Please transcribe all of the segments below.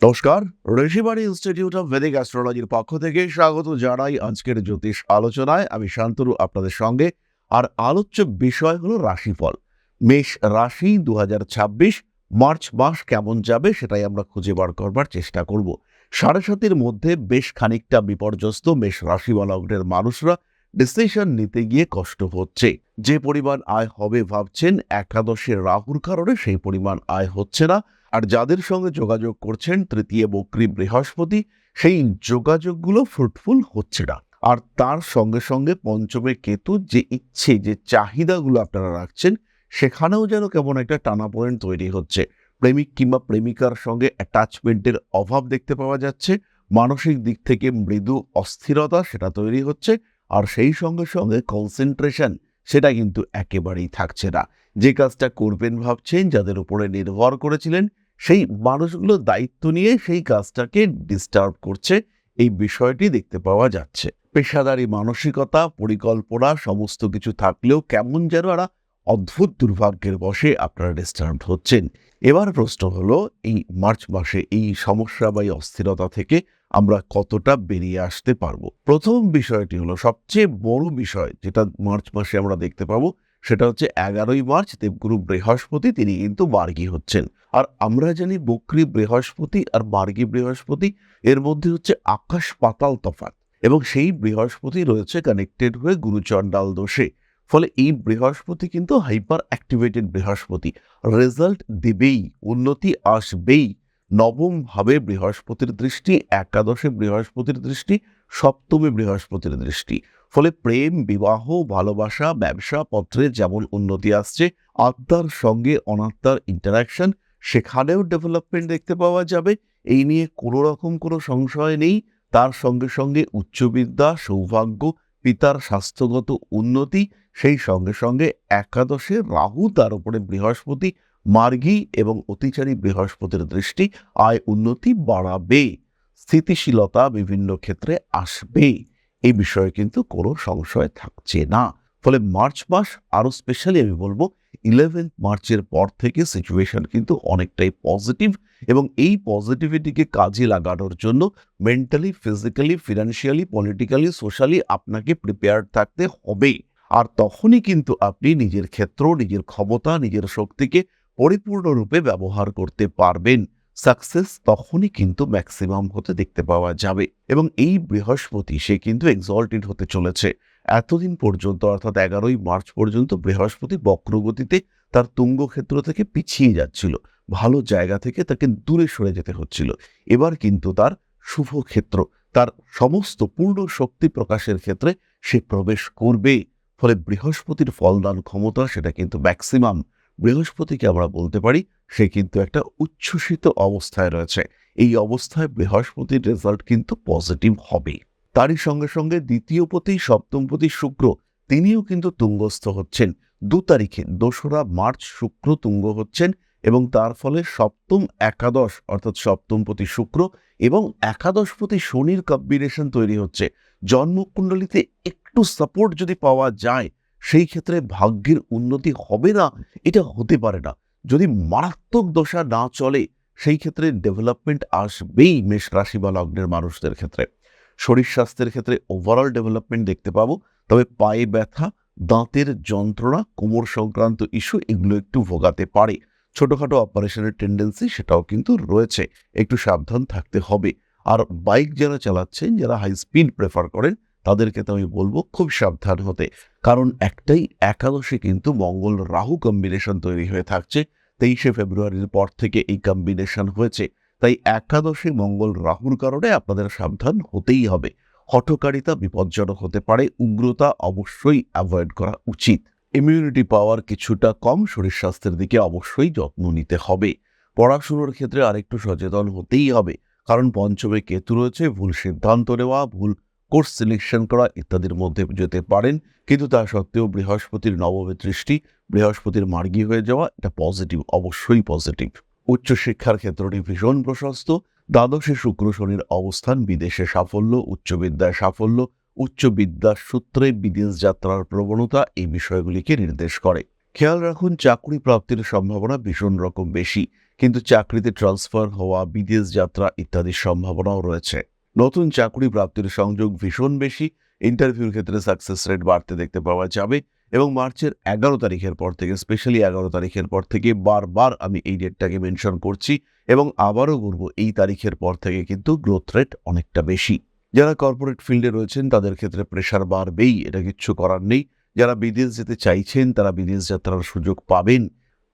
নমস্কার, Rishibani institute of Vedic অ্যাস্ট্রোলজির পক্ষ থেকে স্বাগত জানাই আজকের জ্যোতিষ আলোচনায়। আমি শান্তনু আপনাদের সঙ্গে। আর আলোচ্য বিষয় হলো রাশিফল। মেষ রাশি 2026 মার্চ মাস কেমন যাবে সেটাই আমরা খুঁজে বার করবার চেষ্টা করব। 7.5-এর মধ্যে বেশ খানিকটা বিপর্যস্ত মেষ রাশি বা লগ্নের মানুষরা ডিসিশন নিতে গিয়ে কষ্ট হচ্ছে। যে পরিমাণ আয় হবে ভাবছেন, একাদশে রাহুর কারণে সেই পরিমাণ আয় হচ্ছে না। আর যাদের সঙ্গে যোগাযোগ করছেন তৃতীয় বক্রী বৃহস্পতি, সেই যোগাযোগগুলো ফ্রুটফুল হচ্ছে না। আর তার সঙ্গে সঙ্গে পঞ্চমে কেতু, যে ইচ্ছে যে চাহিদাগুলো আপনারা রাখছেন সেখানেও যেন কেমন একটা টানাপোড়েন তৈরি হচ্ছে। প্রেমিক কিংবা প্রেমিকার সঙ্গে অ্যাটাচমেন্টের অভাব দেখতে পাওয়া যাচ্ছে। মানসিক দিক থেকে মৃদু অস্থিরতা সেটা তৈরি হচ্ছে। আর সেই সঙ্গে সঙ্গে কনসেন্ট্রেশন সেটা কিন্তু একেবারেই থাকছে না। যে কাজটা করবেন ভাবছেন, যাদের উপরে নির্ভর করেছিলেন, সেই মানুষগুলো দায়িত্ব নিয়ে সেই কাজটাকে ডিস্টার্ব করছে। এই বিষয়টি দেখতে পাওয়া যাচ্ছে। পেশাদারি মানসিকতা, পরিকল্পনা সমস্ত কিছু থাকলেও কেমন যেন একটা অদ্ভুত দুর্ভাগ্যের বশে আপনারা ডিস্টার্ব হচ্ছেন। এবার প্রশ্ন হলো, এই মার্চ মাসে এই সমস্যা বা এই অস্থিরতা থেকে আমরা কতটা বেরিয়ে আসতে পারবো? প্রথম বিষয়টি হলো, সবচেয়ে বড় বিষয় যেটা মার্চ মাসে আমরা দেখতে পাবো, সেটা হচ্ছে 11ই মার্চ দেবগুরু বৃহস্পতি তিনি কিন্তু মার্গী হচ্ছেন। আর আমরা জানি বক্রী বৃহস্পতি আর মার্গী বৃহস্পতি এর মধ্যে হচ্ছে আকাশ পাতাল তফাৎ। এবং সেই বৃহস্পতি রয়েছে কানেক্টেড হয়ে গুরুচণ্ডাল দোষে। ফলে এই বৃহস্পতি কিন্তু হাইপার অ্যাক্টিভেটেড বৃহস্পতি, রেজাল্ট দেবেই, উন্নতি আসবেই। নবম ভাবে বৃহস্পতির দৃষ্টি, একাদশে বৃহস্পতির দৃষ্টি, সপ্তমে বৃহস্পতির দৃষ্টি। ফলে প্রেম, বিবাহ, ভালোবাসা, ব্যবসা পত্রে যেমন উন্নতি আসছে, আত্মার সঙ্গে অনাত্মার ইন্টারাকশন সেখানেও ডেভেলপমেন্ট দেখতে পাওয়া যাবে। এই নিয়ে কোনো রকম কোনো সংশয় নেই। তার সঙ্গে সঙ্গে উচ্চবিদ্যা, সৌভাগ্য, পিতার স্বাস্থ্যগত উন্নতি, সেই সঙ্গে সঙ্গে একাদশে রাহু, তার উপরে বৃহস্পতি মার্গী এবং অতিচারী বৃহস্পতির দৃষ্টি আয় উন্নতি বাড়াবে, স্থিতিশীলতা বিভিন্ন ক্ষেত্রে আসবে। এই বিষয়ে কিন্তু কোনো সংশয় থাকছে না। ফলে মার্চ মাস, আরো স্পেশালি আমি বলবো 11 মার্চের পর থেকে সিচুয়েশন কিন্তু অনেকটাই পজিটিভ। এবং এই পজিটিভিটিকে কাজে লাগানোর জন্য mentally, physically, financially, politically, socially আপনাকে প্রিপেয়ার্ড থাকতে হবে। আর তখনই কিন্তু আপনি নিজের ক্ষেত্র, নিজের ক্ষমতা, নিজের শক্তিকে পরিপূর্ণরূপে ব্যবহার করতে পারবেন। সাকসেস তখনই কিন্তু ম্যাক্সিমাম হতে দেখতে পাওয়া যাবে। এবং এই বৃহস্পতি সে কিন্তু এক্সল্টেড হতে চলেছে। এতদিন পর্যন্ত, অর্থাৎ 11ই মার্চ পর্যন্ত বৃহস্পতি বক্রগতিতে তার তুঙ্গ ক্ষেত্র থেকে পিছিয়ে যাচ্ছিল, ভালো জায়গা থেকে তাকে দূরে সরে যেতে হচ্ছিল। এবার কিন্তু তার শুভ ক্ষেত্র, তার সমস্ত পূর্ণ শক্তি প্রকাশের ক্ষেত্রে সে প্রবেশ করবে। ফলে বৃহস্পতির ফলদান ক্ষমতা সেটা কিন্তু ম্যাক্সিমাম। বৃহস্পতিকে আমরা বলতে পারি সে কিন্তু একটা উচ্ছ্বসিত অবস্থায় রয়েছে। এই অবস্থায় বৃহস্পতির রেজাল্ট কিন্তু পজিটিভ হবে। তারই সঙ্গে সঙ্গে দ্বিতীয় পতি, সপ্তম পতি শুক্র, তিনিও কিন্তু তুঙ্গস্থ হচ্ছেন। 2 তারিখে 2রা মার্চ শুক্র তুঙ্গ হচ্ছেন। এবং তার ফলে সপ্তম একাদশ, অর্থাৎ সপ্তমপতি শুক্র এবং একাদশপতি শনির কম্বিনেশন তৈরি হচ্ছে। জন্মকুণ্ডলিতে একটু সাপোর্ট যদি পাওয়া যায়, সেই ক্ষেত্রে ভাগ্যের উন্নতি হবে না এটা হতে পারে না। যদি মারাত্মক দশা না চলে, সেই ক্ষেত্রে ডেভেলপমেন্ট আসবেই মেষ রাশি বা লগ্নের মানুষদের ক্ষেত্রে। শরীর স্বাস্থ্যের ক্ষেত্রে ওভারঅল ডেভেলপমেন্ট দেখতে পাবো। তবে পায়ে ব্যথা, দাঁতের যন্ত্রণা, কোমর সংক্রান্ত ইস্যু এগুলো একটু ভোগাতে পারে। ছোটখাটো অপারেশনের টেন্ডেন্সি সেটাও কিন্তু রয়েছে, একটু সাবধান থাকতে হবে। আর বাইক যারা চালাচ্ছেন, যারা হাই স্পিড প্রেফার করেন, তাদেরকে তো আমি বলবো খুব সাবধান হতে। কারণ একটাই, একাদশে কিন্তু মঙ্গল রাহু কম্বিনেশন তৈরি হয়ে থাকছে। 23শে ফেব্রুয়ারির পর থেকে এই কম্বিনেশন হয়েছে। তাই একাদশে মঙ্গল রাহুর কারণে আপনাদের সাবধান হতেই হবে। হঠকারিতা বিপজ্জনক হতে পারে, উগ্রতা অবশ্যই অ্যাভয়েড করা উচিত। ইমিউনিটি পাওয়ার কিছুটা কম, শরীর স্বাস্থ্যের দিকে অবশ্যই যত্ন নিতে হবে। পড়াশুনোর ক্ষেত্রে আরেকটু সচেতন হতেই হবে। কারণ পঞ্চমে কেতু রয়েছে, ভুল সিদ্ধান্ত নেওয়া, ভুল কোর্স সিলেকশন করা ইত্যাদির মধ্যে যেতে পারেন। কিন্তু তা সত্ত্বেও বৃহস্পতির নবমে দৃষ্টি, বৃহস্পতির মার্গী হয়ে যাওয়া, এটা পজিটিভ, অবশ্যই পজিটিভ। উচ্চশিক্ষার ক্ষেত্রটি ভীষণ প্রশস্ত। দ্বাদশে শুক্র শনির অবস্থান বিদেশে সাফল্য, উচ্চবিদ্যায় সাফল্য, উচ্চ বিদ্যার সূত্রে বিদেশ যাত্রার প্রবণতা এই বিষয়গুলিকে নির্দেশ করে। খেয়াল রাখুন, চাকরি প্রাপ্তির সম্ভাবনা ভীষণ রকম বেশি। কিন্তু চাকরিতে ট্রান্সফার হওয়া, বিদেশ যাত্রা ইত্যাদির সম্ভাবনাও রয়েছে। নতুন চাকরি প্রাপ্তির সংযোগ ভীষণ বেশি। ইন্টারভিউর ক্ষেত্রে সাকসেস রেট বাড়তে দেখতে পাওয়া যাবে এবং মার্চের 11 তারিখের পর থেকে, স্পেশালি 11 তারিখের পর থেকে, বারবার আমি এই ডেটটাকে মেনশন করছি এবং আবারও বলবো, এই তারিখের পর থেকে কিন্তু গ্রোথ রেট অনেকটা বেশি। যারা কর্পোরেট ফিল্ডে রয়েছেন তাদের ক্ষেত্রে প্রেশার বাড়বেই, এটা কিচ্ছু করার নেই। যারা বিদেশ যেতে চাইছেন তারা বিদেশ যাত্রার সুযোগ পাবেন।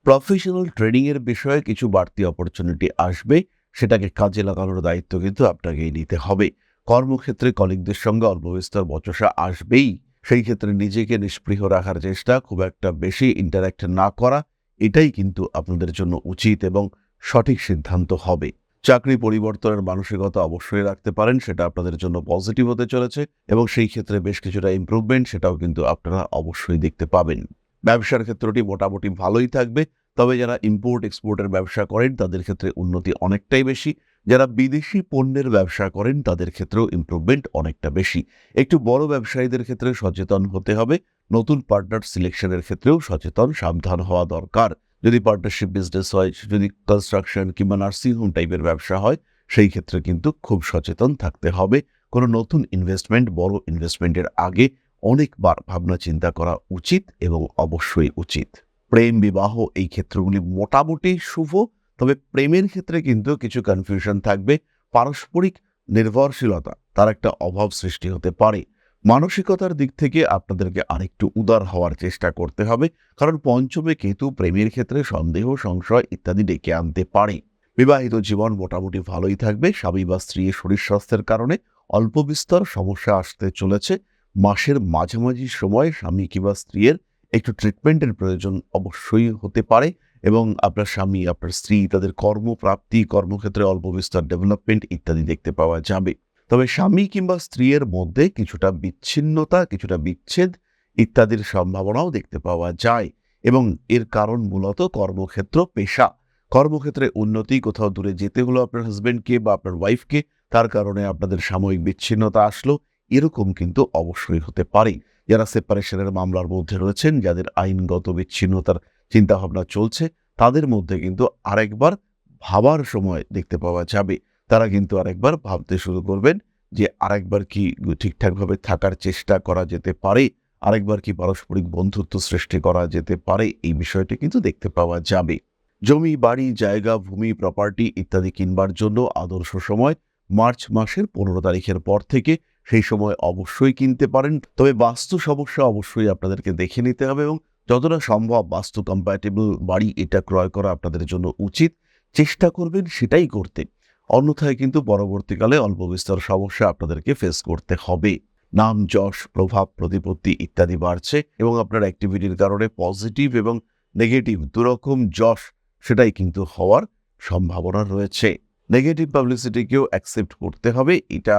প্রফেশনাল ট্রেনিং এর বিষয়ে কিছু বাড়তি অপরচুনিটি আসবে, সেটাকে কাজে লাগানোর দায়িত্ব কিন্তু আপনাকেই নিতে হবে। কর্মক্ষেত্রে কলিগদের সঙ্গে অল্প বিস্তর বচসা আসবেই, সেই ক্ষেত্রে নিজেকে নিষ্পৃহ রাখার চেষ্টা, খুব একটা বেশি ইন্টারাক্ট না করা, এটাই কিন্তু আপনাদের জন্য উচিত এবং সঠিক সিদ্ধান্ত হবে। চাকরি পরিবর্তনের মানসিকতা অবশ্যই রাখতে পারেন, সেটা আপনাদের জন্য পজিটিভ হতে চলেছে এবং সেই ক্ষেত্রে বেশ কিছুটা ইমপ্রুভমেন্ট সেটাও কিন্তু আপনারা অবশ্যই দেখতে পাবেন। ব্যবসার ক্ষেত্রটি মোটামুটি ভালোই থাকবে, তবে যারা ইম্পোর্ট এক্সপোর্টের ব্যবসা করেন তাদের ক্ষেত্রে উন্নতি অনেকটাই বেশি। যারা বিদেশি পণ্যের ব্যবসা করেন তাদের ক্ষেত্রেও ইমপ্রুভমেন্ট অনেকটা বেশি। একটু বড় ব্যবসায়ীদের ক্ষেত্রে সচেতন হতে হবে। নতুন পার্টনার সিলেকশনের ক্ষেত্রেও সচেতন, সাবধান হওয়া দরকার। যদি পার্টনারশিপ বিজনেস হয়, যদি কনস্ট্রাকশন কিংবা নার্সিংহোম টাইপের ব্যবসা হয়, সেই ক্ষেত্রে কিন্তু খুব সচেতন থাকতে হবে। কোনো নতুন ইনভেস্টমেন্ট, বড় ইনভেস্টমেন্টের আগে অনেকবার ভাবনা চিন্তা করা উচিত এবং অবশ্যই উচিত। প্রেম, বিবাহ এই ক্ষেত্রগুলি মোটামুটি শুভ, তবে প্রেমের ক্ষেত্রে কিন্তু কিছু কনফিউশন থাকবে। পারস্পরিক নির্ভরশীলতা তার একটা অভাব সৃষ্টি হতে পারে। মানসিকতার দিক থেকে আপনাদেরকে আরেকটু উদার হওয়ার চেষ্টা করতে হবে, কারণ পঞ্চমে কেতু প্রেমের ক্ষেত্রে সন্দেহ, সংশয় ইত্যাদি ডেকে আনতে পারে। বিবাহিত জীবন মোটামুটি ভালোই থাকবে। স্বামী বা স্ত্রীর শরীর স্বাস্থ্যের কারণে অল্প বিস্তর সমস্যা আসতে চলেছে। মাসের মাঝামাঝি সময় স্বামী কিংবা স্ত্রীর একটু ট্রিটমেন্টের প্রয়োজন অবশ্যই হতে পারে এবং আপনার স্বামী, আপনার স্ত্রী তাদের কর্মপ্রাপ্তি, কর্মক্ষেত্রে অল্প বিস্তর ডেভেলপমেন্ট ইত্যাদি দেখতে পাওয়া যাবে। তবে স্বামী কিংবা স্ত্রীর মধ্যে কিছুটা বিচ্ছিন্নতা, কিছুটা বিচ্ছেদ ইত্যাদির সম্ভাবনাও দেখতে পাওয়া যায় এবং এর কারণ মূলত কর্মক্ষেত্র, পেশা। কর্মক্ষেত্রে উন্নতি, কোথাও দূরে যেতে হলো আপনার হাজবেন্ডকে বা আপনার ওয়াইফকে, তার কারণে আপনাদের সাময়িক বিচ্ছিন্নতা আসলো, এরকম কিন্তু অবশ্যই হতে পারে। যারা সেপারেশনের মামলার মধ্যে রয়েছেন, যাদের আইনগত বিচ্ছিন্নতার চিন্তাভাবনা চলছে, তাদের মধ্যে কিন্তু আরেকবার ভাবার সময় দেখতে পাওয়া যাবে। তারা কিন্তু আরেকবার ভাবতে শুরু করবেন যে আরেকবার কি ঠিকঠাকভাবে থাকার চেষ্টা করা যেতে পারে, আরেকবার কি পারস্পরিক বন্ধুত্ব সৃষ্টি করা যেতে পারে, এই বিষয়টি কিন্তু দেখতে পাওয়া যাবে। জমি, বাড়ি, জায়গা, ভূমি, প্রপার্টি ইত্যাদি কিনবার জন্য আদর্শ সময় মার্চ মাসের 15 তারিখের পর থেকে। সেই সময় অবশ্যই কিনতে পারেন, তবে বাস্তু সমস্যা অবশ্যই আপনাদেরকে দেখে নিতে হবে এবং যতটা সম্ভব বাস্তু কম্প্যাটেবল বাড়ি এটা ক্রয় করা আপনাদের জন্য উচিত। চেষ্টা করবেন সেটাই করতে, অন্যথায় কিন্তু পরবর্তীকালে অল্প বিস্তর সমস্যা আপনাদেরকে ফেস করতে হবে। নাম, যশ, প্রভাব, প্রতিপত্তি ইত্যাদি বাড়ছে এবং আপনার অ্যাক্টিভিটির কারণে পজিটিভ এবং নেগেটিভ দুরকম যশ সেটাই কিন্তু হওয়ার সম্ভাবনা রয়েছে। নেগেটিভ পাবলিসিটিকেও অ্যাকসেপ্ট করতে হবে। এটা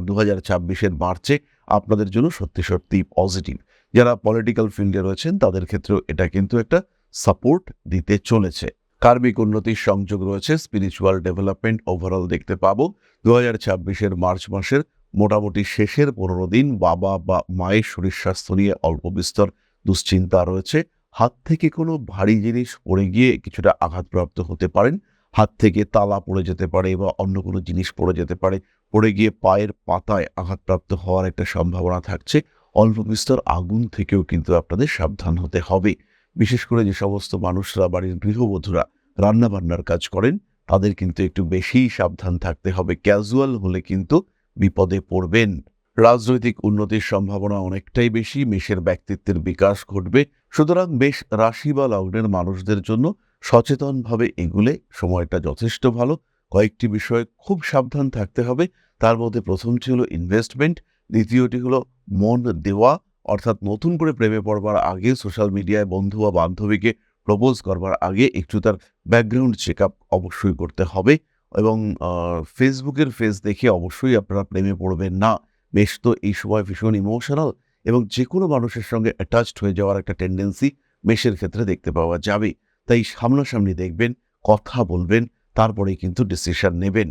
2026-এর মার্চে আপনাদের জন্য সত্যি সত্যি পজিটিভ। যারা পলিটিক্যাল ফিল্ডে রয়েছেন তাদের ক্ষেত্রেও এটা কিন্তু একটা সাপোর্ট দিতে চলেছে। কার্মিক উন্নতির সংযোগ রয়েছে, স্পিরিচুয়াল ডেভেলপমেন্ট ওভারঅল দেখতে পাবো। 2026-এর মার্চ মাসের মোটামুটি শেষের 15 দিন বাবা বা মায়ের শরীর স্বাস্থ্য নিয়ে অল্প বিস্তর দুশ্চিন্তা রয়েছে। হাত থেকে কোনো ভারী জিনিস পড়ে গিয়ে কিছুটা আঘাতপ্রাপ্ত হতে পারেন। হাত থেকে তালা পড়ে যেতে পারে বা অন্য কোনো জিনিস পড়ে যেতে পারে, পড়ে গিয়ে পায়ের পাতায় আঘাতপ্রাপ্ত হওয়ার একটা সম্ভাবনা থাকছে। অল্প বিস্তর আগুন থেকেও কিন্তু আপনাদের সাবধান হতে হবে। বিশেষ করে যে সমস্ত মানুষরা, বাড়ির গৃহবধূরা রান্নাবান্নার কাজ করেন, তাদের কিন্তু একটু বেশিই সাবধান থাকতে হবে। ক্যাজুয়াল হলে কিন্তু বিপদে পড়বেন। রাজনৈতিক উন্নতির সম্ভাবনা অনেকটাই বেশি। মেষের ব্যক্তিত্বের বিকাশ ঘটবে। সুতরাং মেষ রাশি বা লগ্নের মানুষদের জন্য সচেতনভাবে এগুলে সময়টা যথেষ্ট ভালো। কয়েকটি বিষয়ে খুব সাবধান থাকতে হবে। তার মধ্যে প্রথমটি হলো ইনভেস্টমেন্ট, দ্বিতীয়টি হলো মন দেওয়া, অর্থাৎ নতুন করে প্রেমে পড়বার আগে সোশ্যাল মিডিয়ায় বন্ধু বা বান্ধবীকে প্রপোজ করবার আগে একটু তার ব্যাকগ্রাউন্ড চেক আপ অবশ্যই করতে হবে এবং ফেসবুকের ফেস দেখে অবশ্যই আপনারা প্রেমে পড়বেন না। মেষ তো এই সময় ভীষণ ইমোশনাল এবং যে কোনো মানুষের সঙ্গে অ্যাটাচড হয়ে যাওয়ার একটা টেন্ডেন্সি মেষের ক্ষেত্রে দেখতে পাওয়া যাবে। তাই সামনাসামনি দেখবেন, কথা বলবেন, তারপরেই কিন্তু ডিসিশন নেবেন।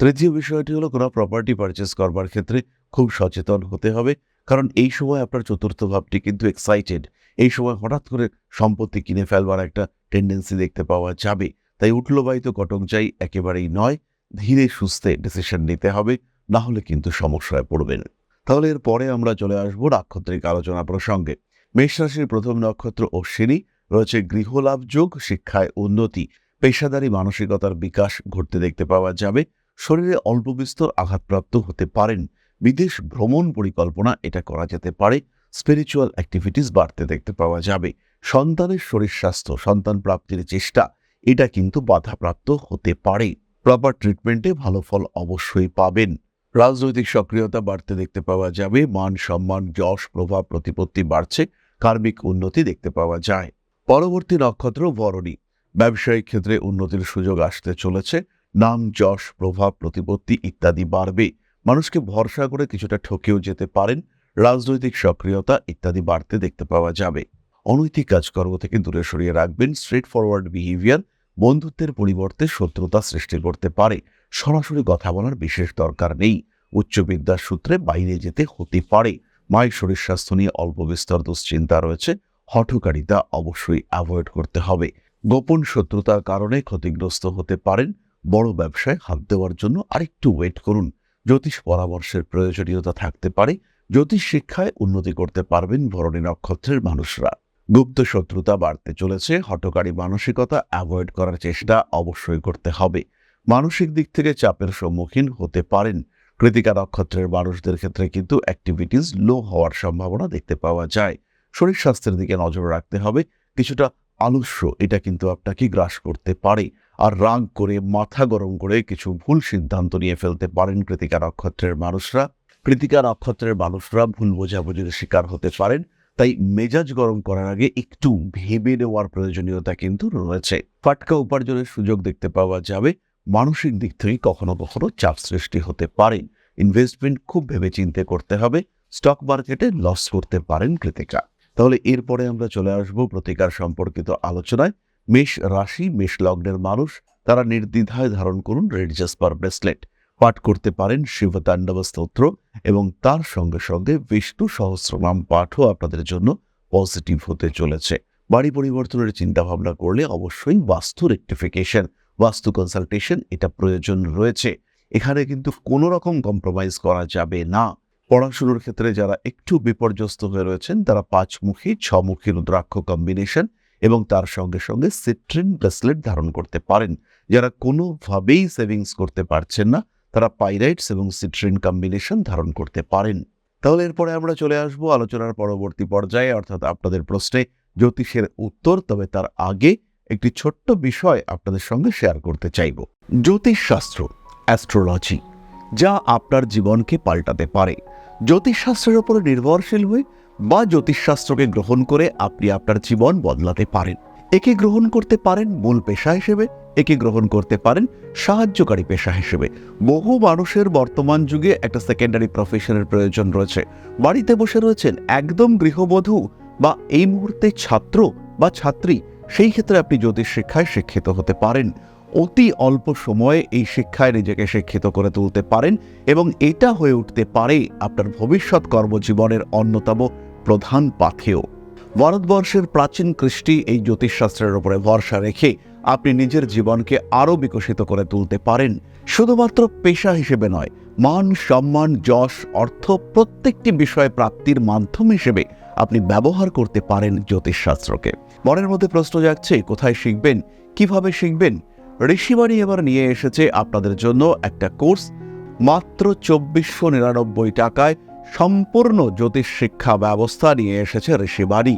তৃতীয় বিষয়টি হলো কোনো প্রপার্টি পারচেস করবার ক্ষেত্রে খুব সচেতন হতে হবে, কারণ এই সময় আপনার চতুর্থ ভাবটি কিন্তু এক্সাইটেড। এই সময় হঠাৎ করে সম্পত্তি কিনে ফেলবার একটা টেন্ডেন্সি দেখতে পাওয়া যাবে। তাই উঠলোবাইত কটকজাই একেবারেই নয়, ধীরে সুস্থে ডিসিশন নিতে হবে, না হলে কিন্তু সমস্যায় পড়বেন। তাহলে এরপরে আমরা চলে আসবো নাক্ষত্রিক আলোচনা প্রসঙ্গে। মেষ রাশির প্রথম নক্ষত্র অশ্বিনী, রয়েছে গৃহলাভ যোগ, শিক্ষায় উন্নতি, পেশাদারী মানসিকতার বিকাশ ঘটতে দেখতে পাওয়া যাবে। শরীরে অল্প বিস্তর আঘাতপ্রাপ্ত হতে পারেন। বিদেশ ভ্রমণ পরিকল্পনা এটা করা যেতে পারে। স্পিরিচুয়াল অ্যাক্টিভিটিস বাড়তে দেখতে পাওয়া যাবে। সন্তানের শরীর স্বাস্থ্য, সন্তান প্রাপ্তির চেষ্টা এটা কিন্তু বাধাপ্রাপ্ত হতে পারে। প্রপার ট্রিটমেন্টে ভালো ফল অবশ্যই পাবেন। রাজনৈতিক সক্রিয়তা বাড়তে দেখতে পাওয়া যাবে। মান সম্মান, যশ, প্রভাব, প্রতিপত্তি বাড়ছে। কার্মিক উন্নতি দেখতে পাওয়া যায়। পরবর্তী নক্ষত্র ভরণী, ব্যবসায়িক ক্ষেত্রে উন্নতির সুযোগ আসতে চলেছে। নাম, যশ, প্রভাব, প্রতিপত্তি ইত্যাদি বাড়বে। মানুষকে ভরসা করে কিছুটা ঠকেও যেতে পারেন। রাজনৈতিক সক্রিয়তা ইত্যাদি বাড়তে দেখতে পাওয়া যাবে। অনৈতিক কাজকর্ম থেকে দূরে সরিয়ে রাখবেন। স্ট্রেট ফরওয়ার্ড বিহেভিয়ার বন্ধুত্বের পরিবর্তে শত্রুতা সৃষ্টি করতে পারে। সরাসরি কথা বলার বিশেষ দরকার নেই। উচ্চ বিদ্যার সূত্রে বাইরে যেতে হতে পারে। মায়ের শরীর স্বাস্থ্য নিয়ে অল্প বিস্তর দুশ্চিন্তা রয়েছে। হঠকারিতা অবশ্যই অ্যাভয়েড করতে হবে। গোপন শত্রুতার কারণে ক্ষতিগ্রস্ত হতে পারেন। বড় ব্যবসায় হাত দেওয়ার জন্য আরেকটু ওয়েট করুন। জ্যোতিষ পরামর্শের প্রয়োজনীয়তা থাকতে পারে। জ্যোতিষ শিক্ষায় উন্নতি করতে পারবেন ভরণী নক্ষত্রের মানুষরা। গুপ্ত শত্রুতা বাড়তে চলেছে। হঠকারী মানসিকতা অ্যাভয়েড করার চেষ্টা অবশ্যই করতে হবে। মানসিক দিক থেকে চাপের সম্মুখীন হতে পারেন। কৃতিকা নক্ষত্রের মানুষদের ক্ষেত্রে কিন্তু অ্যাক্টিভিটিস লো হওয়ার সম্ভাবনা দেখতে পাওয়া যায়। শরীর স্বাস্থ্যের দিকে নজর রাখতে হবে। কিছুটা আলস্য এটা কিন্তু আপনাকে গ্রাস করতে পারে। আর রাগ করে, মাথা গরম করে কিছু ভুল সিদ্ধান্ত নিয়ে ফেলতে পারেন কৃতিকা নক্ষত্রের মানুষরা। কৃতিকা নক্ষত্রের মানুষরা ভুল বোঝাবুঝির শিকার হতে পারেন। তাই মেজাজ গরম করার আগে একটু ভেবে নেওয়ার প্রয়োজনীয়তা কিন্তু রয়েছে। ফাটকা উপার্জনের সুযোগ দেখতে পাওয়া যাবে। মানসিক দিক থেকে কখনো কখনো চাপ সৃষ্টি হতে পারে। ইনভেস্টমেন্ট খুব ভেবেচিন্তে করতে হবে। স্টক মার্কেটে লস করতে পারেন কৃতিকা। তাহলে এরপরে আমরা চলে আসবো প্রতিকার সম্পর্কিত আলোচনায়। মেষ রাশি, মেষ লগ্নের মানুষ, তারা নির্দ্বিধায় ধারণ করুন রেড জাসপার ব্রেসলেট। পাঠ করতে পারেন শিবতাণ্ডব স্তোত্র এবং তার সঙ্গে সঙ্গে বিষ্ণু সহস্রনাম পাঠও আপনাদের জন্য পজিটিভ হতে চলেছে। বাড়ি পরিবর্তনের চিন্তা ভাবনা করলে অবশ্যই বাস্তু রেকটিফিকেশন, বাস্তু কনসালটেশন এটা প্রয়োজন রয়েছে। এখানে কিন্তু কোনো রকম কম্প্রোমাইজ করা যাবে না। পড়াশুনোর ক্ষেত্রে যারা একটু বিপর্যস্ত হয়ে রয়েছেন তারা 5মুখী 6মুখী রুদ্রাক্ষ কম্বিনেশন এবং তার সঙ্গে সঙ্গে সিট্রিন ব্রেসলেট ধারণ করতে পারেন। যারা কোনোভাবেই সেভিংস করতে পারছেন না তারা পাইরাইটস এবং সিট্রিন কম্বিনেশন ধারণ করতে পারেন। তাহলে এরপরে আমরা চলে আসবো আলোচনার পরবর্তী পর্যায়ে, অর্থাৎ আপনাদের প্রশ্নে জ্যোতিষের উত্তর। তবে তার আগে একটি ছোট্ট বিষয় আপনাদের সঙ্গে শেয়ার করতে চাইব। জ্যোতিষশাস্ত্র, অ্যাস্ট্রোলজি যা আপনার জীবনকে পাল্টাতে পারে। জ্যোতিষশাস্ত্রের উপরে নির্ভরশীল হয়ে বা জ্যোতিষশাস্ত্রকে গ্রহণ করে আপনি আপনার জীবন বদলাতে পারেন। একে গ্রহণ করতে পারেন মূল পেশা হিসেবে, একে গ্রহণ করতে পারেন সাহায্যকারী পেশা হিসেবে। বহু মানুষের বর্তমান যুগে একটা সেকেন্ডারি প্রফেশনের প্রয়োজন রয়েছে। বাড়িতে বসে রয়েছেন একদম গৃহবধূ বা এই মুহূর্তে ছাত্র বা ছাত্রী, সেই ক্ষেত্রে আপনি জ্যোতিষ শিক্ষায় শিক্ষিত হতে পারেন। অতি অল্প সময়ে এই শিক্ষায় নিজেকে শিক্ষিত করে তুলতে পারেন এবং এটা হয়ে উঠতে পারে আপনার ভবিষ্যৎ কর্মজীবনের অন্যতম প্রধান পাথেয়। ভারতবর্ষের প্রাচীন কৃষ্টি এই জ্যোতিষশাস্ত্রের উপরে ভরসা রেখে আপনি নিজের জীবনকে আরও বিকশিত করে তুলতে পারেন। শুধুমাত্র পেশা হিসেবে নয়, মান সম্মান, যশ, অর্থ প্রত্যেকটি বিষয় প্রাপ্তির মাধ্যম হিসেবে আপনি ব্যবহার করতে পারেন জ্যোতিষশাস্ত্রকে। মনের মধ্যে প্রশ্ন জাগছে, কোথায় শিখবেন, কিভাবে শিখবেন? ঋষিবাণী এবার নিয়ে এসেছে আপনাদের জন্য একটা কোর্স। মাত্র 2499 টাকায় সম্পূর্ণ জ্যোতিষ শিক্ষা ব্যবস্থা নিয়ে এসেছে ঋষিবাণী।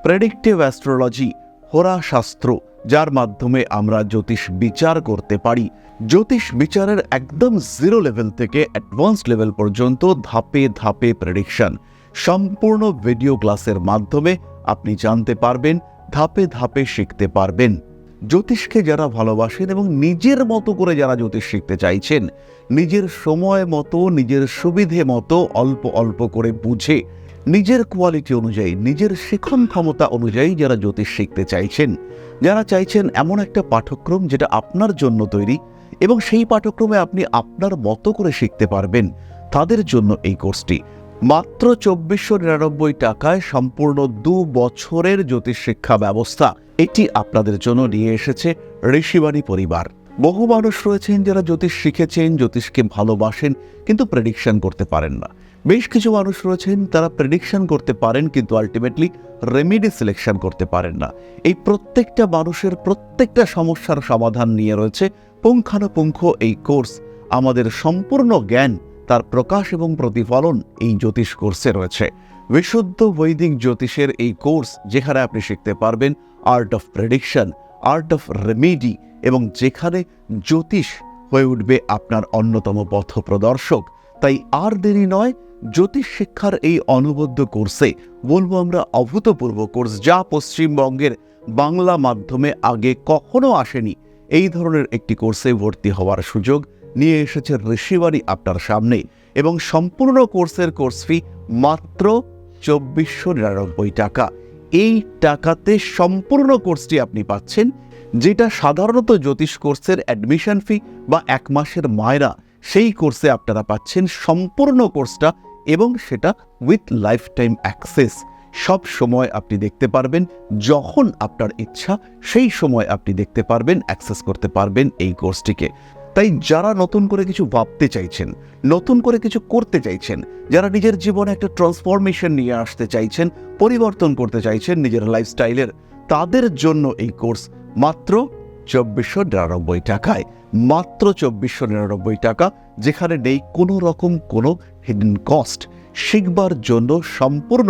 প্রেডিক্টিভ অ্যাস্ট্রোলজি, হোরাশাস্ত্র, যার মাধ্যমে আমরা জ্যোতিষ বিচার করতে পারি। জ্যোতিষ বিচারের একদম জিরো লেভেল থেকে অ্যাডভান্স লেভেল পর্যন্ত ধাপে ধাপে প্রেডিকশন। সম্পূর্ণ ভিডিও ক্লাসের মাধ্যমে আপনি জানতে পারবেন, ধাপে ধাপে শিখতে পারবেন। জ্যোতিষকে যারা ভালোবাসেন এবং নিজের মতো করে যারা জ্যোতিষ শিখতে চাইছেন, নিজের সময় মতো, নিজের সুবিধে মতো অল্প অল্প করে বুঝে, নিজের কোয়ালিটি অনুযায়ী, নিজের শিখন ক্ষমতা অনুযায়ী যারা জ্যোতিষ শিখতে চাইছেন, যারা চাইছেন এমন একটা পাঠ্যক্রম যেটা আপনার জন্য তৈরি এবং সেই পাঠ্যক্রমে আপনি আপনার মতো করে শিখতে পারবেন, তাদের জন্য এই কোর্সটি। মাত্র 2499 টাকায় সম্পূর্ণ 2 বছরের জ্যোতিষ শিক্ষা ব্যবস্থা এটি আপনাদের জন্য নিয়ে এসেছে ঋষিবাণী পরিবার। বহু মানুষ রয়েছেন যারা জ্যোতিষ শিখেছেন, জ্যোতিষকে ভালোবাসেন, কিন্তু প্রেডিকশন করতে পারেন না। বেশ কিছু মানুষ রয়েছেন তারা প্রেডিকশন করতে পারেন, কিন্তু আলটিমেটলি রেমেডি সিলেকশন করতে পারেন না। এই প্রত্যেকটা মানুষের প্রত্যেকটা সমস্যার সমাধান নিয়ে রয়েছে পুঙ্খানুপুঙ্খ এই কোর্স। আমাদের সম্পূর্ণ জ্ঞান, তার প্রকাশ এবং প্রতিফলন এই জ্যোতিষ কোর্সে রয়েছে। বিশুদ্ধ বৈদিক জ্যোতিষের এই কোর্স, যেখানে আপনি শিখতে পারবেন art of prediction, art of remedy, এবং যেখানে জ্যোতিষ হয়ে উঠবে আপনার অন্যতম পথপ্রদর্শক। তাই আর দেরি নয়, জ্যোতিষ শিক্ষার এই অনবদ্য কোর্সে, বলবো আমরা অভূতপূর্ব কোর্স, যা পশ্চিমবঙ্গের বাংলা মাধ্যমে আগে কখনো আসেনি, এই ধরনের একটি কোর্সে ভর্তি হওয়ার সুযোগ নিয়ে এসেছে ঋষিবাণী আপনার সামনে। এবং সম্পূর্ণ কোর্সের কোর্স ফি মাত্র 2499 টাকা। এই টাকাতে সম্পূর্ণ কোর্সটি আপনি পাচ্ছেন, যেটা সাধারণত জ্যোতিষ কোর্সের অ্যাডমিশন ফি বা 1 মাসের মায়না, সেই কোর্সে আপনারা পাচ্ছেন সম্পূর্ণ কোর্সটা, এবং সেটা উইথ লাইফ টাইম অ্যাক্সেস। সব সময় আপনি দেখতে পারবেন, যখন আপনার ইচ্ছা সেই সময় আপনি দেখতে পারবেন, অ্যাক্সেস করতে পারবেন এই কোর্সটিকে। তাই যারা নতুন করে কিছু ভাবতে চাইছেন, নতুন করে কিছু করতে চাইছেন, যারা নিজের জীবনে একটা ট্রান্সফরমেশন নিয়ে আসতে চাইছেন, পরিবর্তন করতে চাইছেন নিজের লাইফস্টাইলের, তাদের জন্য এই কোর্স মাত্র 2499 টাকায়। মাত্র 2499 টাকা, যেখানে নেই কোনো রকম কোনো হিডেন কস্ট। শিখবার জন্য সম্পূর্ণ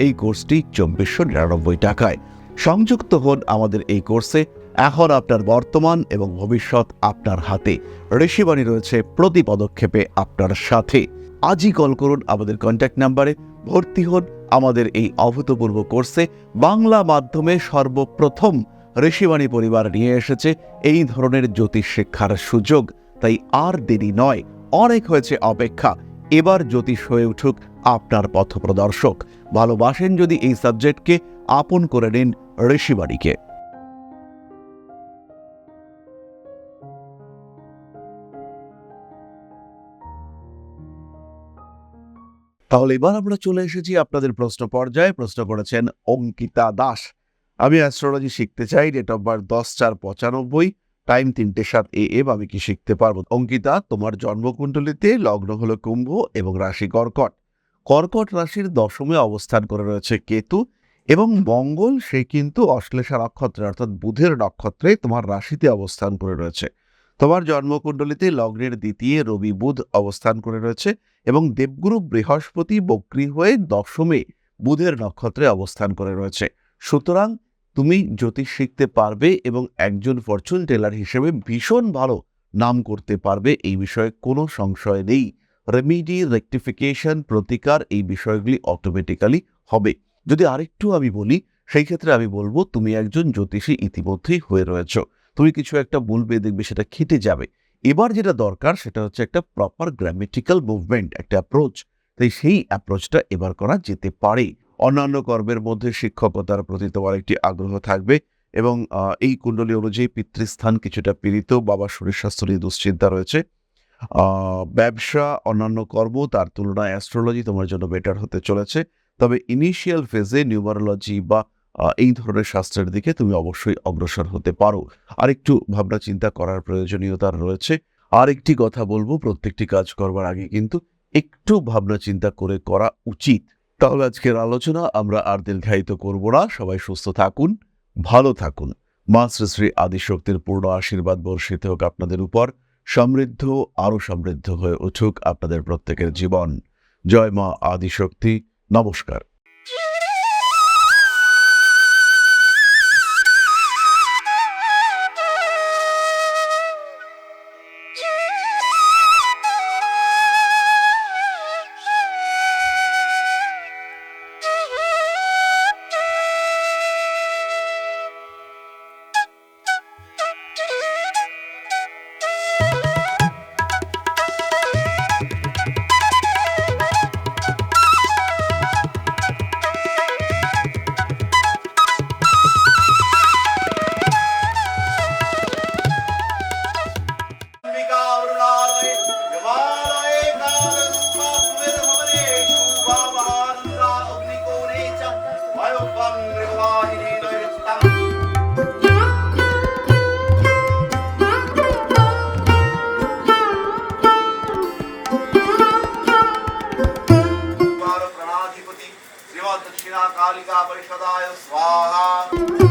এই কোর্সটি 2499 টাকায়। সংযুক্ত হন আমাদের এই কোর্সে। এখন আপনার বর্তমান এবং ভবিষ্যৎ আপনার হাতে। ঋষিবাণী রয়েছে প্রতি পদক্ষেপে আপনার সাথে। আজই কল করুন আমাদের কন্ট্যাক্ট নাম্বারে, ভর্তি হন আমাদের এই অভূতপূর্ব কোর্সে। বাংলা মাধ্যমে সর্বপ্রথম ঋষিবাণী পরিবার নিয়ে এসেছে এই ধরনের জ্যোতিষ শিক্ষার সুযোগ। তাই আর দেরি নয়, অনেক হয়েছে অপেক্ষা। এবার জ্যোতিষ হয়ে উঠুক আপনার পথপ্রদর্শক। ভালোবাসেন যদি এই সাবজেক্টকে, আপন করে নিন ঋষিবাণীকে। তাহলে এবার আমরা চলে এসেছি আপনাদের প্রশ্ন পর্যায়ে। প্রশ্ন করেছেন অঙ্কিতা দাস। আমি অ্যাস্ট্রোলজি শিখতে চাই, date of birth 10/4/95, time 3:07 AM। আমি কি শিখতে পারবো? অঙ্কিতা, তোমার জন্মকুণ্ডলিতে লগ্ন হলো কুম্ভ এবং রাশি কর্কট। কর্কট রাশির দশমে অবস্থান করে রয়েছে কেতু, এবং মঙ্গল সে কিন্তু অশ্লেষা নক্ষত্রে অর্থাৎ বুধের নক্ষত্রে তোমার রাশিতে অবস্থান করে রয়েছে। তোমার জন্মকুণ্ডলিতে লগ্নের দ্বিতীয় রবি বুধ অবস্থান করে রয়েছে, এবং দেবগুরু বৃহস্পতি বক্রী হয়ে দশমে বুধের নক্ষত্রে অবস্থান করে রয়েছে। সুতরাং তুমি জ্যোতিষ শিখতে পারবে এবং একজন ফরচুন টেলার হিসেবে ভীষণ ভালো নাম করতে পারবে, এই বিষয়ে কোনো সংশয় নেই। রেমিডি, রেকটিফিকেশন, প্রতিকার, এই বিষয়গুলি অটোমেটিক্যালি হবে। যদি আরেকটু আমি বলি, সেই ক্ষেত্রে আমি বলবো তুমি একজন জ্যোতিষী ইতিমধ্যেই হয়ে রয়েছ। তুমি কিছু একটা বলবে, দেখবে সেটা খেটে যাবে। এবার যেটা দরকার সেটা হচ্ছে একটা প্রপার গ্রামেটিক্যাল মুভমেন্ট, একটা অ্যাপ্রোচ। তাই সেই অ্যাপ্রোচটা এবার করা যেতে পারে। অন্যান্য কর্মের মধ্যে শিক্ষকতার প্রতি তোমার একটি আগ্রহ থাকবে, এবং এই কুণ্ডলী অনুযায়ী পিতৃস্থান কিছুটা পীড়িত, বাবার শরীর স্বাস্থ্য নিয়ে দুশ্চিন্তা রয়েছে। ব্যবসা, অন্যান্য কর্ম, তার তুলনায় অ্যাস্ট্রোলজি তোমার জন্য বেটার হতে চলেছে। তবে ইনিশিয়াল ফেজে নিউমারোলজি বা এই ধরনের শাস্ত্রের দিকে তুমি অবশ্যই অগ্রসর হতে পারো। আরেকটু ভাবনা চিন্তা করার প্রয়োজনীয়তা রয়েছে। আর একটি কথা বলবো, প্রত্যেকটি কাজ করবার আগে কিন্তু একটু ভাবনা চিন্তা করে করা উচিত। তাহলে আজকের আলোচনা আমরা আর দীর্ঘায়িত করব না। সবাই সুস্থ থাকুন, ভালো থাকুন। মা শ্রী শ্রী আদিশক্তির পূর্ণ আশীর্বাদ বর্ষিত হোক আপনাদের উপর। সমৃদ্ধ, আরো সমৃদ্ধ হয়ে উঠুক আপনাদের প্রত্যেকের জীবন। জয় মা আদিশক্তি। নমস্কার। দক্ষিণা কালিকা পরিষদায় স্বাহা।